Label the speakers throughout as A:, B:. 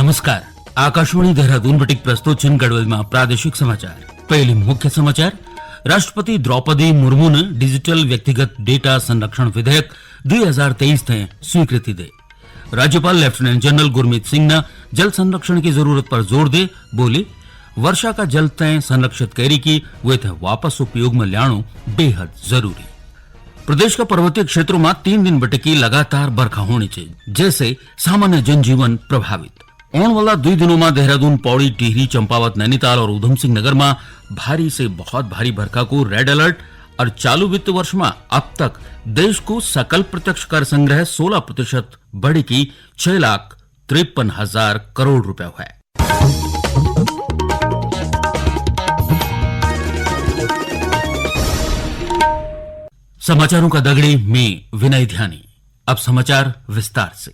A: નમસ્કાર. આકાશવાણી દેહરાદૂન બટીક પ્રસ્તુત છે ગઢવાલમાં પ્રાદેશિક સમાચાર. પહેલી મુખ્ય સમાચાર. રાષ્ટ્રપતિ દ્રૌપદી મુર્મુને ડિજિટલ વ્યક્તિગત ડેટા સંરક્ષણ વિધેયક 2023 ने स्वीकृति दे. राज्यपाल लेफ्टिनेंट जनरल गुरमीत सिंह ने जल संरक्षण की जरूरत पर जोर दे बोली, वर्षा का जल तय संरक्षित करी की वे थे वापस उपयोग में लाणु बेहद जरूरी. प्रदेश का पर्वतीय क्षेत्रों में 3 दिन बटकी लगातार बरखा होनी चाहिए, जैसे सामान्य जनजीवन प्रभावित. आने वाला 2 दिनों में देहरादून, पौड़ी, टिहरी, चंपावत, नैनीताल और उधमसिंह नगर में भारी से बहुत भारी बरखा को रेड अलर्ट. और चालू वित्त वर्ष में अब तक देश को सकल प्रत्यक्ष कर संग्रह 16% बढ़ी की 6,53,000 करोड़ रुपए है. समाचारों का दगड़ी में विनय ध्यानी. अब समाचार विस्तार से.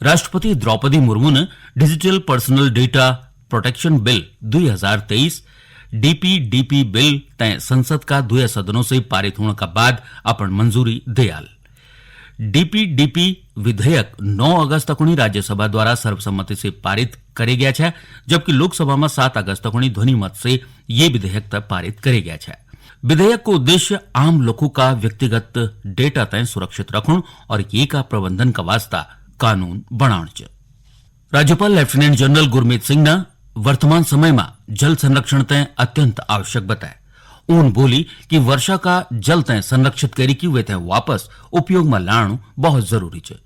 A: राष्ट्रपति द्रौपदी मुर्मू ने digital personal data protection bill 2023 DPDP bill तय संसद का 2 सदनों से पारित होने का बाद अपन मंजूरी दयाल. डीपीडीपी विधेयक 9 अगस्त तक राज्यसभा द्वारा सर्वसम्मति से पारित करे गया है, जबकि लोकसभा में 7 अगस्त तक ध्वनि मत से ये विधेयक तक पारित करे गया है. विधेयक को उद्देश्य आम लोगों का व्यक्तिगत डेटा तय सुरक्षित रखण और ये का प्रबंधन का वास्ता कानून बनाण. राज्यपाल लेफ्टिनेंट जनरल गुरमीत सिंह ने वर्तमान समय में जल संरक्षण तय अत्यंत आवश्यक बताया. उन बोली कि वर्षा का जल तय संरक्षित करी की वे वापस उपयोग में लाणु बहुत जरूरी है.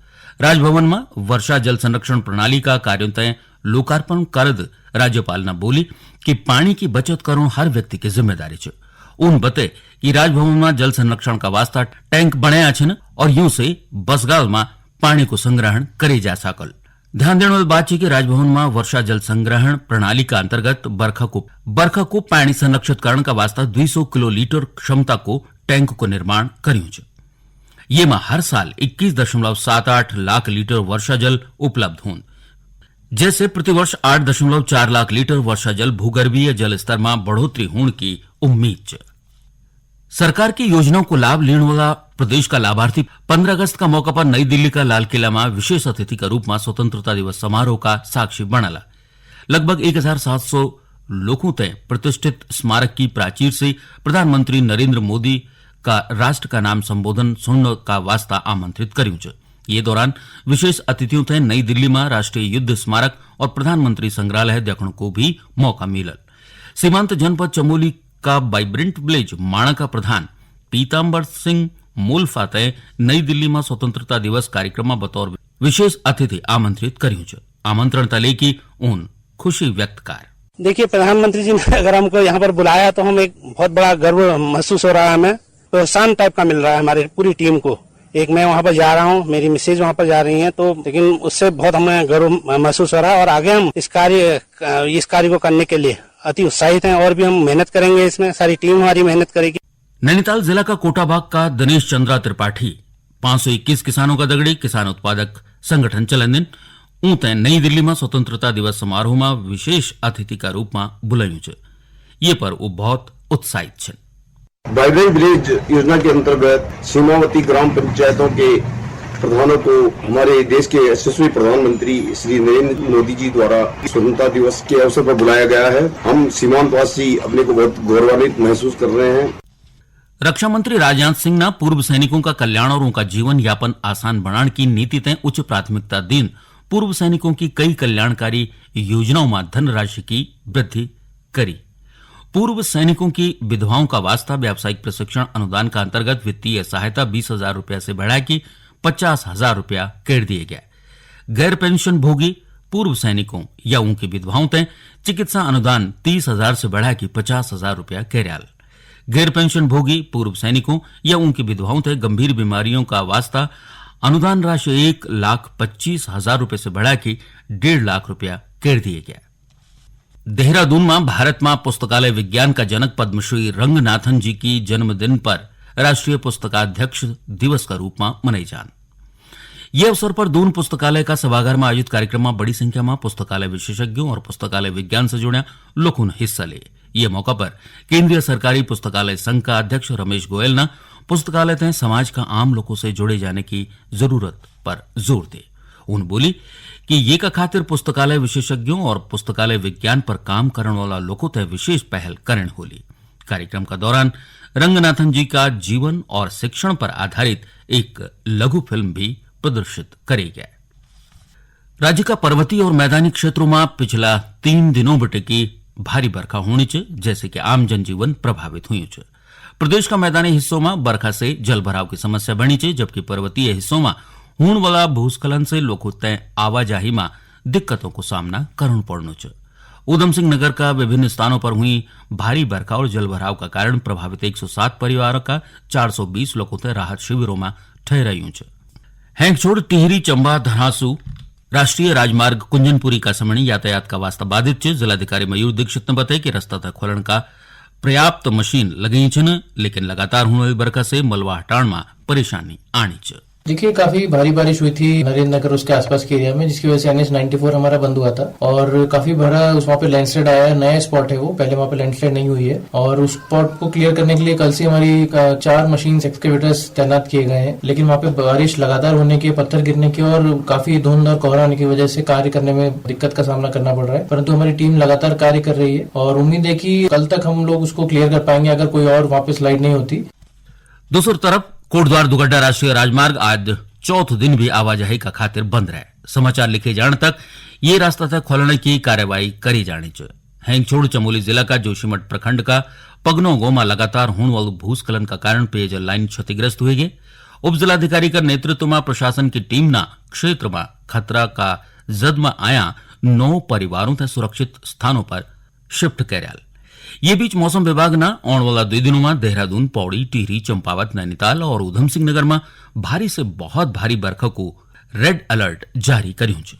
A: राजभवन में वर्षा जल संरक्षण प्रणाली का कार्यों तय लोकार्पण करद राज्यपाल ने बोली कि पानी की बचत करो हर व्यक्ति की जिम्मेदारी है. उन बते कि राजभवन में जल संरक्षण का वास्ता टैंक बनाया है और यूं से बसगाल में पानी को संग्रहण करे जा सकल. ध्यान देने वाली बात है कि राजभवन में वर्षा जल संग्रहण प्रणाली का अंतर्गत बरखा को पानी संरक्षित करने का वास्ता 200 किलोलीटर क्षमता को टैंक को निर्माण कर्યું. ये में हर साल 21.78 लाख लीटर वर्षा जल उपलब्ध हों, जैसे प्रतिवर्ष 8.4 लाख लीटर वर्षा जल भूगर्भीय जल स्तर में बढ़ोतरी होने की उम्मीद है. सरकार की योजनाओं को लाभ लेने वाला प्रदेश का लाभार्थी 15 अगस्त का मौका पर नई दिल्ली का लाल किला में विशेष अतिथि के रूप में स्वतंत्रता दिवस समारोह का साक्षी बनला. लगभग 1700 लोगों तय प्रतिष्ठित स्मारक की प्राचीर से प्रधानमंत्री नरेंद्र मोदी का राष्ट्र का नाम संबोधन सुनने का वास्ता आमंत्रित कर्યું. ये दौरान विशेष अतिथियों तय नई दिल्ली में राष्ट्रीय युद्ध स्मारक और प्रधानमंत्री संग्रहालय देखने को भी मौका मिलल. सीमांत जनपद चमोली का वाइब्रेंट विलेज माणा का प्रधान पीताम्बर सिंह मूलफा तय नई दिल्ली में स्वतंत्रता दिवस कार्यक्रम में बतौर विशेष अतिथि आमंत्रित कर्યું. आमंत्रण तले की उन खुशी व्यक्त कर.
B: देखिए, प्रधानमंत्री जी ने अगर हमको यहाँ पर बुलाया तो हम एक बहुत बड़ा गर्व महसूस हो रहा है. हमें प्रोत्साहन टाइप का मिल रहा है हमारी पूरी टीम को. एक मैं वहाँ पर जा रहा हूँ, मेरी मिसेज वहाँ पर जा रही हैं, तो लेकिन उससे बहुत हमें गर्व महसूस हो रहा है और आगे हम इस कार्य को करने के लिए अति उत्साहित हैं और भी हम मेहनत करेंगे. इसमें सारी टीम हमारी मेहनत करेगी.
A: नैनीताल जिला का कोटाबाग का दिनेश चंद्रा त्रिपाठी 521 किसानों का दगड़ी किसान उत्पादक संगठन चलन दिन ऊते नई दिल्ली में स्वतंत्रता दिवस समारोह में विशेष अतिथि का रूप में बुलाયું છે. ये पर वो बहुत उत्साहित है.
C: वाइब्रेंट विलेज योजना के अंतर्गत सीमावर्ती ग्राम पंचायतों के प्रधानों को हमारे देश के यशस्वी प्रधानमंत्री श्री नरेंद्र मोदी जी द्वारा स्वतंत्रता दिवस के अवसर पर बुलाया गया है. हम सीमांतवासी अपने को बहुत गौरवान्वित महसूस कर रहे हैं.
A: रक्षा मंत्री राजनाथ सिंह ने पूर्व सैनिकों का कल्याण और उनका जीवन यापन आसान बनाने की नीति तय उच्च प्राथमिकता दिन पूर्व सैनिकों की कई कल्याणकारी योजनाओं में धनराशि की वृद्धि करी. पूर्व सैनिकों की विधवाओं का वास्ता व्यावसायिक प्रशिक्षण अनुदान का अंतर्गत वित्तीय सहायता 20,000 रुपया से बढ़ा की 50,000 रुपया कर दिए गए. गैर पेंशन भोगी पूर्व सैनिकों या उनकी विधवाओं तय चिकित्सा अनुदान 30,000 से बढ़ा की 50,000 रुपया कैरियाल. गैर पेंशन भोगी पूर्व सैनिकों या उनकी विधवाओं तय गंभीर बीमारियों का वास्ता अनुदान राशि 1,25,000 रुपये से बढ़ा की 1.5 लाख रुपया कर दिए गया. देहरादून में भारत में पुस्तकालय विज्ञान का जनक पद्मश्री रंगनाथन जी की जन्मदिन पर राष्ट्रीय पुस्तकाध्यक्ष दिवस का रूप में मनाई जान. ये अवसर पर दून पुस्तकालय का सभागार में आयोजित कार्यक्रम में बड़ी संख्या में पुस्तकालय विशेषज्ञों और पुस्तकालय विज्ञान से जुड़े लोगों ने हिस्सा ले. ये मौका पर केंद्रीय सरकारी पुस्तकालय संघ का अध्यक्ष रमेश गोयल ने पुस्तकालय तय समाज का आम लोगों से जोड़े जाने की जरूरत पर जोर दे. उन बोली कि ये का खातिर पुस्तकालय विशेषज्ञों और पुस्तकालय विज्ञान पर काम करने वाला लोगों ते विशेष पहल करण होली। कार्यक्रम का दौरान रंगनाथन जी का जीवन और शिक्षण पर आधारित एक लघु फिल्म भी प्रदर्शित करी गई। राज्य का पर्वतीय और मैदानी क्षेत्रों में पिछला 3 दिनों बटे की भारी बरखा होनी च, जैसे कि आम जनजीवन प्रभावित हुई च। प्रदेश का मैदानी हिस्सों में बरखा से जलभराव की समस्या बनी च, जबकि पर्वतीय हिस्सों में होने वाला भूस्खलन से लोगों तय आवाजाही में दिक्कतों को सामना करना पड़नो च। उधम सिंह नगर का विभिन्न स्थानों पर हुई भारी बरखा और जलभराव का कारण प्रभावित 107 परिवारों का 420 लोगों तय राहत शिविरों में ठहरायूं च। हैंगछोड़ टिहरी चंबा धरासू राष्ट्रीय राजमार्ग कुंजनपुरी का समणी यातायात का वास्ता बाधित च। जिलाधिकारी मयूर दीक्षित ने बताया कि रास्ता तक खोलन का पर्याप्त मशीन लगी छन, लेकिन लगातार होने वाली बरखा से मलबा हटाण में परेशानी आनी च।
D: देखिए, काफी भारी बारिश हुई थी नरेंद्र नगर उसके आसपास के एरिया में, जिसकी वजह से NH 94 हमारा बंद हुआ था और काफी भरा वहाँ पे लैंडस्लाइड आया है। नया स्पॉट है वो, पहले वहाँ पे लैंडस्लाइड नहीं हुई है और उस स्पॉट को क्लियर करने के लिए कल से हमारी 4 मशीन एक्सकेवेटर्स तैनात किए गए हैं। लेकिन वहाँ पे बारिश लगातार होने के, पत्थर गिरने के और काफी धुंध और कोहरा होने की वजह से कार्य करने में दिक्कत का सामना करना पड़ रहा है, परंतु हमारी टीम लगातार कार्य कर रही है और उम्मीद है कि कल तक हम लोग उसको क्लियर कर पाएंगे अगर कोई और वहाँ पे स्लाइड नहीं होती।
A: दूसरी तरफ कोटद्वार दुगड्डा राष्ट्रीय राजमार्ग आज चौथे दिन भी आवाजाही का खातिर बंद रहे। समाचार लिखे जाने तक ये रास्ता तक खोलने की कार्यवाही करी जानी चाहिए। हैंगछोड़ चमोली जिला का जोशीमठ प्रखंड का पगनो गोमा लगातार होने वाले भूस्खलन का कारण पेयजल लाइन क्षतिग्रस्त हुई है। उप जिलाधिकारी का नेतृत्व में प्रशासन की टीम ना क्षेत्र में खतरा का जद में आया 9 परिवारों तक सुरक्षित स्थानों पर शिफ्ट करल। ये बीच मौसम विभाग ना आने वाला 2 दिनों में देहरादून, पौड़ी, टिहरी, चंपावत, नैनीताल और उधम सिंह नगर में भारी से बहुत भारी बरखा को रेड अलर्ट जारी कर्यूं छ।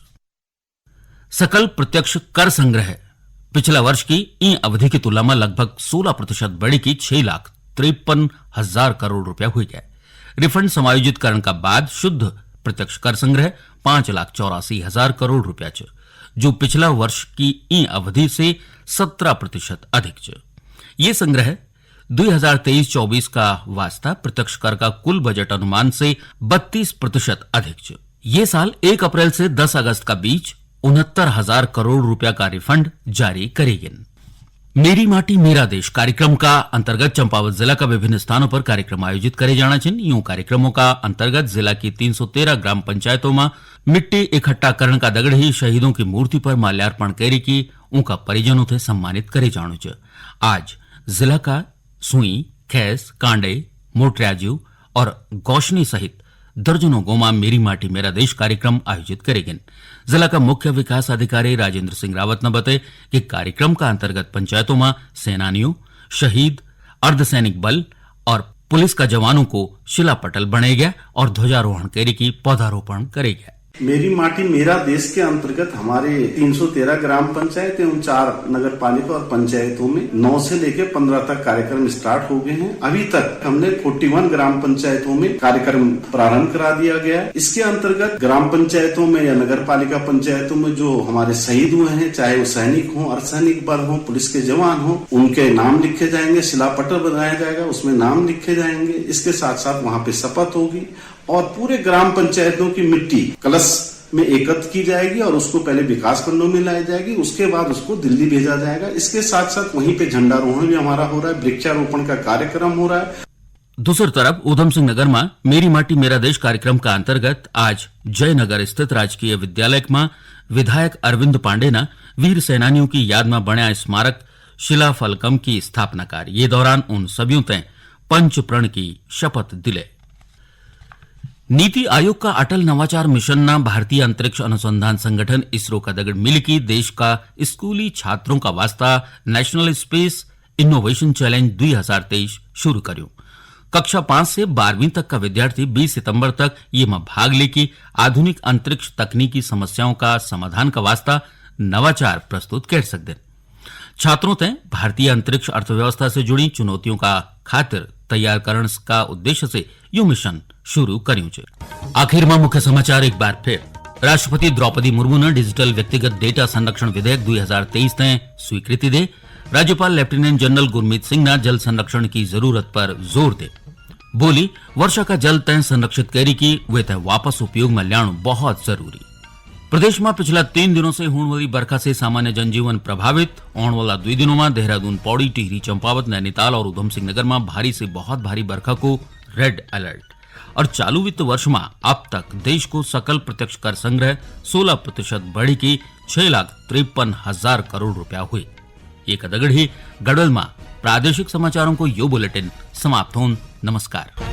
A: सकल प्रत्यक्ष कर संग्रह पिछला वर्ष की ई अवधि की तुलना में लगभग 16% बढ़ी की 6,53,000 करोड़ रुपया हुई है। रिफंड समायोजित करने का बाद शुद्ध प्रत्यक्ष कर संग्रह 5,84,000 करोड़ रुपया छ, जो पिछला वर्ष की ई अवधि से 17% अधिक छ। ये संग्रह 2023-24 का वास्ता प्रत्यक्ष कर का कुल बजट अनुमान से 32% अधिक छ। ये साल 1 अप्रैल से 10 अगस्त का बीच 69,000 करोड़ रुपया का रिफंड जारी करेगी। मेरी माटी मेरा देश कार्यक्रम का अंतर्गत चंपावत जिला का विभिन्न स्थानों पर कार्यक्रम आयोजित करे जाना चाहिए। यूं कार्यक्रमों का अंतर्गत जिला की 313 ग्राम पंचायतों में मिट्टी इकट्ठा करने का दगड़ ही शहीदों की मूर्ति पर माल्यार्पण करे की उनका परिजनों से सम्मानित करे जानो च। आज जिला का सुई, खैस, कांडे, मोटराजू और गौशनी सहित दर्जनों गोमा मेरी माटी मेरा देश कार्यक्रम आयोजित करेंगे। जिला का मुख्य विकास अधिकारी राजेंद्र सिंह रावत ने बताया कि कार्यक्रम का अंतर्गत पंचायतों में सेनानियों, शहीद, अर्धसैनिक बल और पुलिस का जवानों को शिला पटल बनाया और ध्वजारोहण करे की पौधारोपण करेगा।
E: मेरी माटी मेरा देश के अंतर्गत हमारे 313 ग्राम पंचायत एवं 4 नगर पालिका और पंचायतों में 9 से लेकर 15 तक कार्यक्रम स्टार्ट हो गए हैं। अभी तक हमने 41 ग्राम पंचायतों में कार्यक्रम प्रारंभ करा दिया गया है। इसके अंतर्गत ग्राम पंचायतों में या नगर पालिका पंचायतों में जो हमारे शहीद हुए हैं, चाहे वो सैनिक हो, अर्धसैनिक बल हो, पुलिस के जवान हो, उनके नाम लिखे जाएंगे, शिलापटल बनाया जाएगा, उसमें नाम लिखे जाएंगे। इसके साथ साथ वहाँ पे शपथ होगी और पूरे ग्राम पंचायतों की मिट्टी कलश में एकत्र की जाएगी और उसको पहले विकास खंडों में लाई जाएगी, उसके बाद उसको दिल्ली भेजा जाएगा। इसके साथ साथ वहीं पे झंडारोहण भी हमारा हो रहा है, वृक्षारोपण का कार्यक्रम हो रहा है।
A: दूसरी तरफ उधम सिंह नगर में मेरी माटी मेरा देश कार्यक्रम का अंतर्गत आज जयनगर स्थित राजकीय विद्यालय में विधायक अरविंद पांडे ने वीर सेनानियों की याद में बना स्मारक शिला फलकम की स्थापना कर ये दौरान उन सभी तय पंच प्रण की शपथ दिले। नीति आयोग का अटल नवाचार मिशन ना भारतीय अंतरिक्ष अनुसंधान संगठन इसरो का दगड़ मिल की देश का स्कूली छात्रों का वास्ता नेशनल स्पेस इनोवेशन चैलेंज 2023 शुरू करियो। कक्षा 5 से 12वीं तक का विद्यार्थी 20 सितंबर तक ये में भाग लेकी आधुनिक अंतरिक्ष तकनीकी समस्याओं का समाधान का वास्ता नवाचार प्रस्तुत कर सकते। छात्रों तय भारतीय अंतरिक्ष अर्थव्यवस्था से जुड़ी चुनौतियों का खातिर तैयार करने का उद्देश्य से यू मिशन शुरू करियो छे। आखिर में मुख्य समाचार एक बार फिर। राष्ट्रपति द्रौपदी मुर्मू ने डिजिटल व्यक्तिगत डेटा संरक्षण विधेयक 2023 ने स्वीकृति दे। राज्यपाल लेफ्टिनेंट जनरल गुरमीत सिंह ने जल संरक्षण की जरूरत पर जोर दे। बोली वर्षा का जल तय संरक्षित करी की वे तय वापस उपयोग में लाना बहुत जरूरी। પ્રદેશમાં पिछला 3 दिनों से होने वाली बरखा से सामान्य जनजीवन प्रभावित। आने वाला 2 दिनों में देहरादून, पौड़ी, टिहरी, चंपावत, नैनीताल और उधमसिंह नगर में भारी से बहुत भारी बरखा को रेड अलर्ट। और चालू वित्त वर्ष में अब तक देश को सकल प्रत्यक्ष कर संग्रह 16% बढ़ी के 6,53,000 करोड़ रुपया हुए। एक दगड़ी गढ़वाल में प्रादेशिक समाचारों को यो बुलेटिन समाप्त होन। नमस्कार।